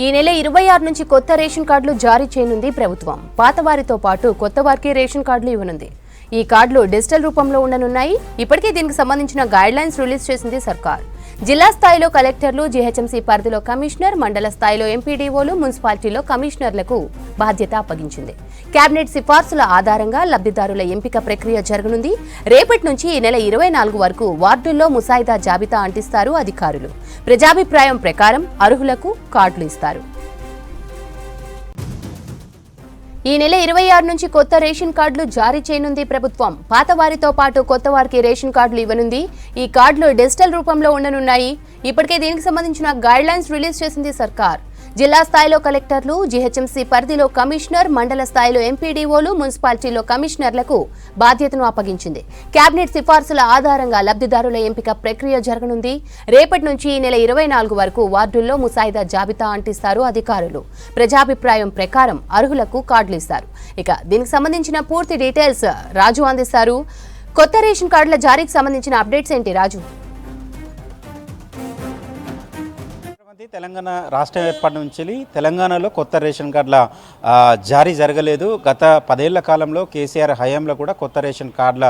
ఈ నెల 26 నుంచి కొత్త రేషన్ కార్డులు జారీ చేయనుంది ప్రభుత్వం. పాతవారితో పాటు కొత్త వారికి రేషన్ కార్డులు ఇవ్వనుంది. ఈ కార్డులు డిజిటల్ రూపంలో ఉండనున్నాయి. ఇప్పటికే దీనికి సంబంధించిన గైడ్ లైన్స్ రిలీజ్ చేసింది సర్కార్. జిల్లా స్థాయిలో కలెక్టర్లు, జీహెచ్ఎంసీ పరిధిలో కమిషనర్, మండల స్థాయిలో ఎంపీడీఓలు, మున్సిపాలిటీలో కమిషనర్లకు బాధ్యత అప్పగించింది. కేబినెట్ సిఫార్సుల ఆధారంగా లబ్ధిదారుల ఎంపిక ప్రక్రియ జరగనుంది. రేపటి నుంచి ఈ నెల 24 వరకు వార్డుల్లో ముసాయిదా జాబితా అంటిస్తారు అధికారులు. ప్రజాభిప్రాయం ప్రకారం అర్హులకు కార్డులు ఇస్తారు. ఈ నెల 26 నుంచి కొత్త రేషన్ కార్డులు జారీ చేయనుంది ప్రభుత్వం. పాత వారితో పాటు కొత్త వారికి రేషన్ కార్డులు ఇవ్వనుంది. ఈ కార్డులు డిజిటల్ రూపంలో ఉండనున్నాయి. ఇప్పటికే దీనికి సంబంధించిన గైడ్ లైన్స్ రిలీజ్ చేసింది సర్కార్. జిల్లా స్థాయిలో కలెక్టర్లు, జీహెచ్ఎంసీ పరిధిలో కమిషనర్, మండల స్థాయిలో ఎంపీడీఓలు, మున్సిపాలిటీలో కమిషనర్లకు బాధ్యతను అప్పగించింది. కేబినెట్ సిఫార్సుల ఆధారంగా లబ్ధిదారుల ఎంపిక ప్రక్రియ జరగనుంది. రేపటి నుంచి ఈ నెల 24 వరకు వార్డుల్లో ముసాయిదా జాబితా అంటిస్తారు అధికారులు. ప్రజాభిప్రాయం ప్రకారం అర్హులకు కార్డులు ఇస్తారు. ఇక దీనికి సంబంధించిన పూర్తి డీటెయిల్స్ రాజు అందిస్తారు. కొత్త రేషన్ కార్డుల జారీకి సంబంధించిన అప్డేట్స్ ఏంటి రాజు? తెలంగాణ రాష్ట్రం ఏర్పాటు నుంచి తెలంగాణలో కొత్త రేషన్ కార్డుల జారీ జరగలేదు. గత 10 ఏళ్ల కాలంలో కేసీఆర్ హయాంలో కూడా కొత్త రేషన్ కార్డుల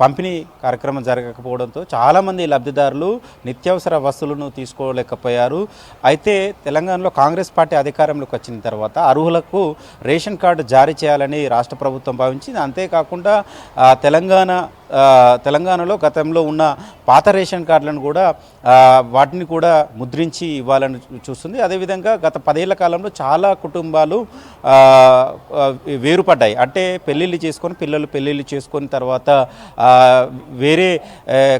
పంపిణీ కార్యక్రమం జరగకపోవడంతో చాలామంది లబ్ధిదారులు నిత్యావసర వస్తువులను తీసుకోలేకపోయారు. అయితే తెలంగాణలో కాంగ్రెస్ పార్టీ అధికారంలోకి వచ్చిన తర్వాత అర్హులకు రేషన్ కార్డు జారీ చేయాలని రాష్ట్ర ప్రభుత్వం భావించింది. అంతేకాకుండా తెలంగాణలో గతంలో ఉన్న పాత రేషన్ కార్డులను కూడా వాటిని కూడా ముద్రించి ఇవ్వాలని చూస్తుంది. అదేవిధంగా గత 10 ఏళ్ల కాలంలో చాలా కుటుంబాలు వేరుపడ్డాయి. అంటే పిల్లలు పెళ్ళిళ్ళు చేసుకొని తర్వాత వేరే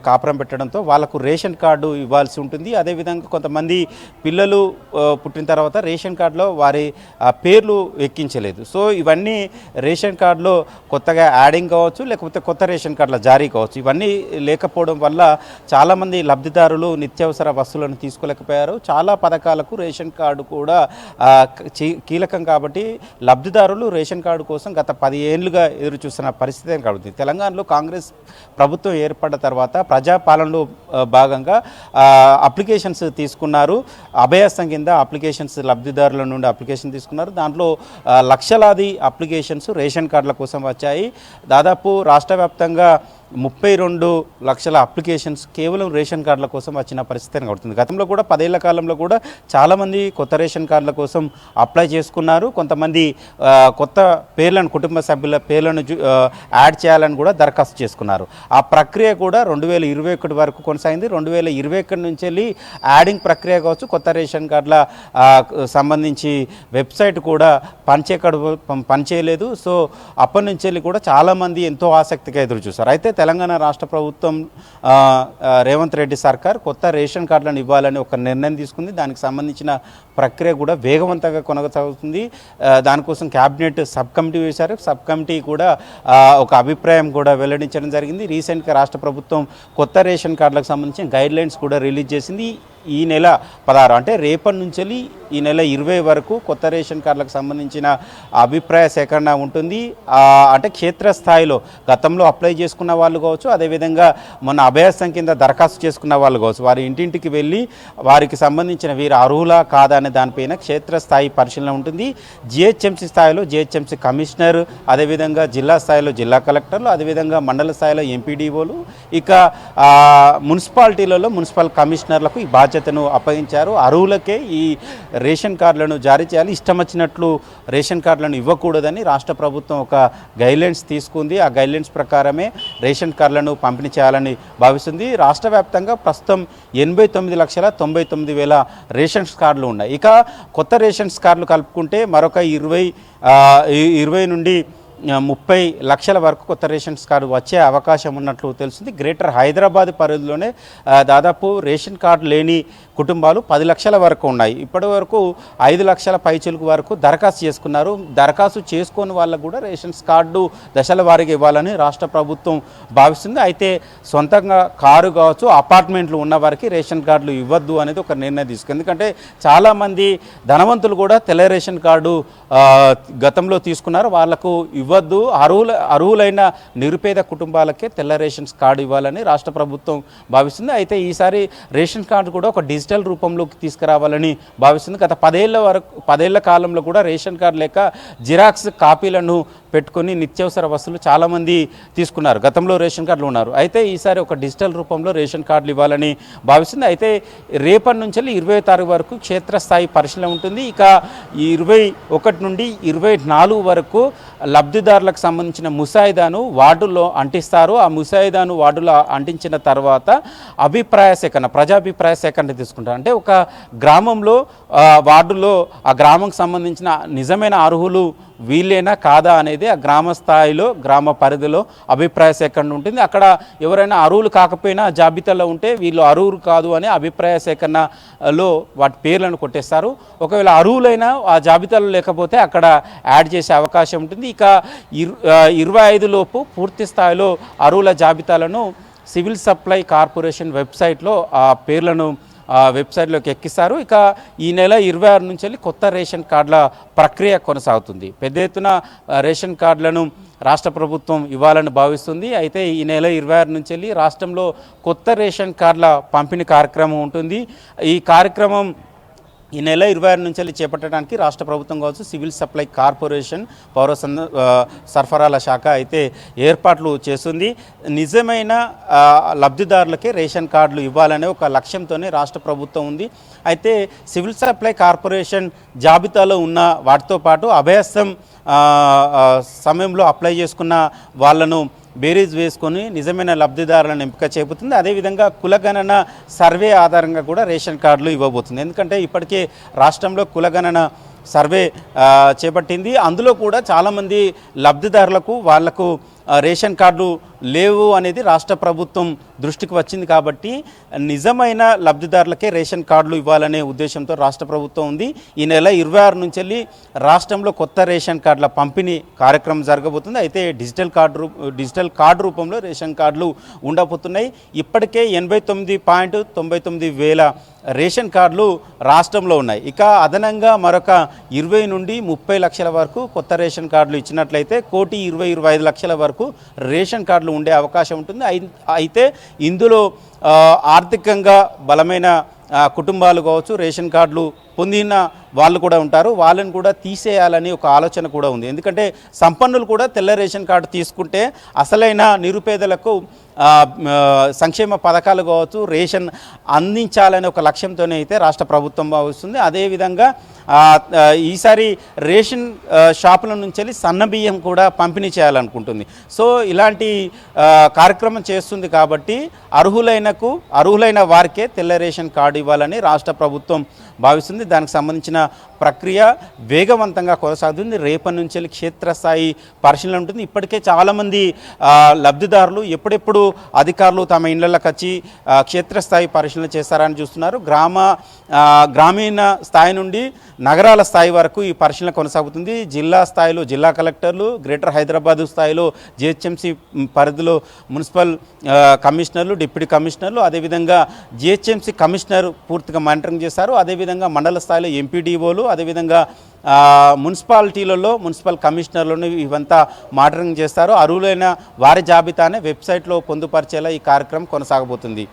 కాపురం పెట్టడంతో వాళ్ళకు రేషన్ కార్డు ఇవ్వాల్సి ఉంటుంది. అదేవిధంగా కొంతమంది పిల్లలు పుట్టిన తర్వాత రేషన్ కార్డులో వారి పేర్లు ఎక్కించలేదు. సో ఇవన్నీ రేషన్ కార్డులో కొత్తగా యాడింగ్ కావచ్చు, లేకపోతే కొత్త రేషన్ కార్డుల జారీ కావచ్చు. ఇవన్నీ లేకపోవడం వల్ల చాలామంది లబ్ధిదారులు నిత్యావసర వస్తువులను తీసుకోలేకపోయారు. చాలా పథకాలకు రేషన్ కార్డు కూడా కీలకం కాబట్టి లబ్ధిదారులు రేషన్ కార్డు కోసం గత 10 ఏళ్లుగా ఎదురు చూస్తున్న పరిస్థితి కలుగుతుంది. తెలంగాణలో కాంగ్రెస్ ప్రభుత్వం ఏర్పడ్డ తర్వాత ప్రజాపాలనలో భాగంగా అప్లికేషన్స్ తీసుకున్నారు. అభయస్థం కింద అప్లికేషన్స్ లబ్ధిదారుల నుండి అప్లికేషన్ తీసుకున్నారు. దాంట్లో లక్షలాది అప్లికేషన్స్ రేషన్ కార్డుల కోసం వచ్చాయి. దాదాపు రాష్ట్ర వ్యాప్తంగా 32 లక్షల అప్లికేషన్స్ కేవలం రేషన్ కార్డుల కోసం వచ్చిన పరిస్థితి కనబడుతుంది. గతంలో కూడా 10 ఏళ్ల కాలంలో కూడా చాలామంది కొత్త రేషన్ కార్డుల కోసం అప్లై చేసుకున్నారు. కొంతమంది కొత్త పేర్లను, కుటుంబ సభ్యుల పేర్లను యాడ్ చేయాలని కూడా దరఖాస్తు చేసుకున్నారు. ఆ ప్రక్రియ కూడా 2021 వరకు కొనసాగింది. 2021 నుంచి వెళ్ళి యాడింగ్ ప్రక్రియ కావచ్చు, కొత్త రేషన్ కార్డుల సంబంధించి వెబ్సైట్ కూడా పనిచేయలేదు. సో అప్పటి నుంచి వెళ్ళి కూడా చాలామంది ఎంతో ఆసక్తిగా ఎదురు చూస్తారు. అయితే తెలంగాణ రాష్ట్ర ప్రభుత్వం రేవంత్ రెడ్డి సర్కార్ కొత్త రేషన్ కార్డులను ఇవ్వాలని ఒక నిర్ణయం తీసుకుంది. దానికి సంబంధించిన ప్రక్రియ కూడా వేగవంతంగా కొనసాగుతుంది. దానికోసం క్యాబినెట్ సబ్ కమిటీ వేశారు. సబ్ కమిటీ కూడా ఒక అభిప్రాయం కూడా వెల్లడించడం జరిగింది. రీసెంట్గా రాష్ట్ర ప్రభుత్వం కొత్త రేషన్ కార్డులకు సంబంధించిన గైడ్ లైన్స్ కూడా రిలీజ్ చేసింది. ఈ నెల 16 అంటే రేపటి నుంచి ఈ నెల 20 వరకు కొత్త రేషన్ కార్డులకు సంబంధించిన అభిప్రాయ సేకరణ ఉంటుంది. అంటే క్షేత్రస్థాయిలో గతంలో అప్లై చేసుకున్న వాళ్ళు కావచ్చు, అదేవిధంగా మొన్న అభయస్థం కింద దరఖాస్తు చేసుకున్న వాళ్ళు కావచ్చు, వారి ఇంటింటికి వెళ్ళి వారికి సంబంధించిన వీరు అర్హులా కాదా అనే దానిపైన క్షేత్రస్థాయి పరిశీలన ఉంటుంది. జిహెచ్ఎంసీ స్థాయిలో జిహెచ్ఎంసీ కమిషనర్, అదేవిధంగా జిల్లా స్థాయిలో జిల్లా కలెక్టర్లు, అదేవిధంగా మండల స్థాయిలో ఎంపీడీఓలు, ఇక మున్సిపాలిటీలలో మున్సిపల్ కమిషనర్లకు ఈ బాధ్యతను అప్పగించారు. అర్హులకే ఈ రేషన్ కార్డులను జారీ చేయాలి. ఇష్టం వచ్చినట్లు రేషన్ కార్డులను ఇవ్వకూడదని రాష్ట్ర ప్రభుత్వం ఒక గైడ్లైన్స్ తీసుకుంది. ఆ గైడ్లైన్స్ ప్రకారమే రేషన్ కార్డులను పంపిణీ చేయాలని భావిస్తుంది. రాష్ట్ర వ్యాప్తంగా ప్రస్తుతం 89,99,000 రేషన్ కార్డులు ఉన్నాయి. ఇక కొత్త రేషన్ కార్డులు కలుపుకుంటే మరొక 20 నుండి 30 లక్షల వరకు కొత్త రేషన్ కార్డు వచ్చే అవకాశం ఉన్నట్లు తెలిసింది. గ్రేటర్ హైదరాబాద్ పరిధిలోనే దాదాపు రేషన్ కార్డు లేని కుటుంబాలు 10 లక్షల వరకు ఉన్నాయి. ఇప్పటి వరకు 5 లక్షల పైచిలుకు వరకు దరఖాస్తు చేసుకున్నారు. దరఖాస్తు చేసుకొని వాళ్ళకు కూడా రేషన్ కార్డు దశల వారీగా ఇవ్వాలని రాష్ట్ర ప్రభుత్వం భావిస్తుంది. అయితే సొంతంగా కారు కావచ్చు, అపార్ట్మెంట్లు ఉన్న వారికి రేషన్ కార్డులు ఇవ్వద్దు అనేది ఒక నిర్ణయం తీసుకుంది. ఎందుకంటే చాలామంది ధనవంతులు కూడా తెల్ల రేషన్ కార్డు గతంలో తీసుకున్నారు. వాళ్లకు ఇవ్వద్దు, అర్హులైన నిరుపేద కుటుంబాలకే తెల్ల రేషన్ కార్డు ఇవ్వాలని రాష్ట్ర ప్రభుత్వం భావిస్తుంది. అయితే ఈసారి రేషన్ కార్డు కూడా ఒక డిజిటల్ డిజిటల్ రూపంలోకి తీసుకురావాలని భావిస్తుంది. గత 10 కాలంలో కూడా రేషన్ కార్డు లేక జిరాక్స్ కాపీలను పెట్టుకొని నిత్యావసర వస్తువులు చాలామంది తీసుకున్నారు. గతంలో రేషన్ కార్డులు ఉన్నారు. అయితే ఈసారి ఒక డిజిటల్ రూపంలో రేషన్ కార్డులు ఇవ్వాలని భావిస్తుంది. అయితే రేపటి నుంచి 20వ తారీఖు వరకు క్షేత్రస్థాయి పరిశీలన ఉంటుంది. ఇక 21 నుండి 24 వరకు లబ్ధిదారులకు సంబంధించిన ముసాయిదాను వార్డుల్లో అంటిస్తారు. ఆ ముసాయిదాను వార్డులో అంటించిన తర్వాత అభిప్రాయ సేకరణ, ప్రజాభిప్రాయ సేకరణ తీసుకుంటారు. అంటే ఒక గ్రామంలో వార్డులో ఆ గ్రామంకి సంబంధించిన నిజమైన అర్హులు వీళ్ళేనా కాదా అనేది ఆ గ్రామ స్థాయిలో, గ్రామ పరిధిలో అభిప్రాయ సేకరణ ఉంటుంది. అక్కడ ఎవరైనా అర్హులు కాకపోయినా జాబితాలో ఉంటే వీళ్ళు అర్హులు కాదు అని అభిప్రాయ సేకరణలో వాటి పేర్లను కొట్టేస్తారు. ఒకవేళ అర్హులైనా ఆ జాబితాలో లేకపోతే అక్కడ యాడ్ చేసే అవకాశం ఉంటుంది. ఇక 25 లోపు పూర్తి స్థాయిలో అర్హుల జాబితాలను సివిల్ సప్లై కార్పొరేషన్ వెబ్సైట్లో ఆ పేర్లను వెబ్సైట్లోకి ఎక్కిస్తారు. ఇక ఈ నెల 26 నుంచి వెళ్ళి కొత్త రేషన్ కార్డుల ప్రక్రియ కొనసాగుతుంది. పెద్ద ఎత్తున రేషన్ కార్డులను రాష్ట్ర ప్రభుత్వం ఇవ్వాలని భావిస్తుంది. అయితే ఈ నెల 26 నుంచి వెళ్ళి రాష్ట్రంలో కొత్త రేషన్ కార్డుల పంపిణీ కార్యక్రమం ఉంటుంది. ఈ కార్యక్రమం ఈ నెల 26 నుంచి వెళ్ళి చేపట్టడానికి రాష్ట్ర ప్రభుత్వం కావచ్చు, సివిల్ సప్లై కార్పొరేషన్, పౌర సరఫరాల శాఖ అయితే ఏర్పాట్లు చేస్తుంది. నిజమైన లబ్ధిదారులకే రేషన్ కార్డులు ఇవ్వాలనే ఒక లక్ష్యంతోనే రాష్ట్ర ప్రభుత్వం ఉంది. అయితే సివిల్ సప్లై కార్పొరేషన్ జాబితాలో ఉన్న వాటితో పాటు అభయస్థం సమయంలో అప్లై చేసుకున్న వాళ్ళను బేరీజ్ వేసుకొని నిజమైన లబ్ధిదారులను ఎంపిక చేయబోతుంది. అదేవిధంగా కులగణన సర్వే ఆధారంగా కూడా రేషన్ కార్డులు ఇవ్వబోతుంది. ఎందుకంటే ఇప్పటికే రాష్ట్రంలో కులగణన సర్వే చేపట్టింది. అందులో కూడా చాలామంది లబ్ధిదారులకు వాళ్లకు రేషన్ కార్డులు లేవు అనేది రాష్ట్ర ప్రభుత్వం దృష్టికి వచ్చింది. కాబట్టి నిజమైన లబ్ధిదారులకే రేషన్ కార్డులు ఇవ్వాలనే ఉద్దేశంతో రాష్ట్ర ప్రభుత్వం ఉంది. ఈ నెల 26 నుంచి వెళ్ళి రాష్ట్రంలో కొత్త రేషన్ కార్డుల పంపిణీ కార్యక్రమం జరగబోతుంది. అయితే డిజిటల్ కార్డు రూపంలో రేషన్ కార్డులు ఉండబోతున్నాయి. ఇప్పటికే 89.99 వేల రేషన్ కార్డులు రాష్ట్రంలో ఉన్నాయి. ఇక అదనంగా మరొక 20 నుండి 30 లక్షల వరకు కొత్త రేషన్ కార్డులు ఇచ్చినట్లయితే 1,25 లక్షల వరకు రేషన్ కార్డులు ఉండే అవకాశం ఉంటుంది. అయితే ఇందులో ఆర్థికంగా బలమైన కుటుంబాలు కావచ్చు, రేషన్ కార్డులు పొందిన వాళ్ళు కూడా ఉంటారు. వాళ్ళని కూడా తీసేయాలని ఒక ఆలోచన కూడా ఉంది. ఎందుకంటే సంపన్నులు కూడా తెల్ల రేషన్ కార్డు తీసుకుంటే అసలైన నిరుపేదలకు సంక్షేమ పథకాలు కావచ్చు, రేషన్ అందించాలనే ఒక లక్ష్యంతోనే అయితే రాష్ట్ర ప్రభుత్వం భావిస్తుంది. అదేవిధంగా ఈసారి రేషన్ షాపుల నుంచి వెళ్ళి సన్న బియ్యం కూడా పంపిణీ చేయాలనుకుంటుంది. సో ఇలాంటి కార్యక్రమం చేస్తుంది. కాబట్టి అర్హులైన వారికే తెల్ల రేషన్ కార్డు ఇవ్వాలని రాష్ట్ర ప్రభుత్వం భావిస్తుంది. దానికి సంబంధించిన ప్రక్రియ వేగవంతంగా కొనసాగుతుంది. రేపటి నుంచి వెళ్ళి క్షేత్రస్థాయి పరిశీలన ఉంటుంది. ఇప్పటికే చాలామంది లబ్ధిదారులు ఎప్పుడెప్పుడు అధికారులు తమ ఇళ్లలోకి వచ్చి క్షేత్రస్థాయి పరిశీలన చేస్తారని చూస్తున్నారు. గ్రామీణ స్థాయి నుండి నగరాల స్థాయి వరకు ఈ పరిశీలన కొనసాగుతుంది. జిల్లా స్థాయిలో జిల్లా కలెక్టర్లు, గ్రేటర్ హైదరాబాద్ స్థాయిలో జిహెచ్ఎంసీ పరిధిలో మున్సిపల్ కమిషనర్లు, డిప్యూటీ కమిషనర్లు, అదేవిధంగా జిహెచ్ఎంసీ కమిషనర్ పూర్తిగా మానిటరింగ్ చేస్తారు. అదేవిధంగా మండల స్థాయిలో ఎంపీడీఓలు, అదేవిధంగా మున్సిపాలిటీలలో మున్సిపల్ కమిషనర్లను ఇవంతా మానిటరింగ్ చేస్తారు. అర్హులైన వారి జాబితానే వెబ్సైట్లో పొందుపరిచేలా ఈ కార్యక్రమం కొనసాగబోతుంది.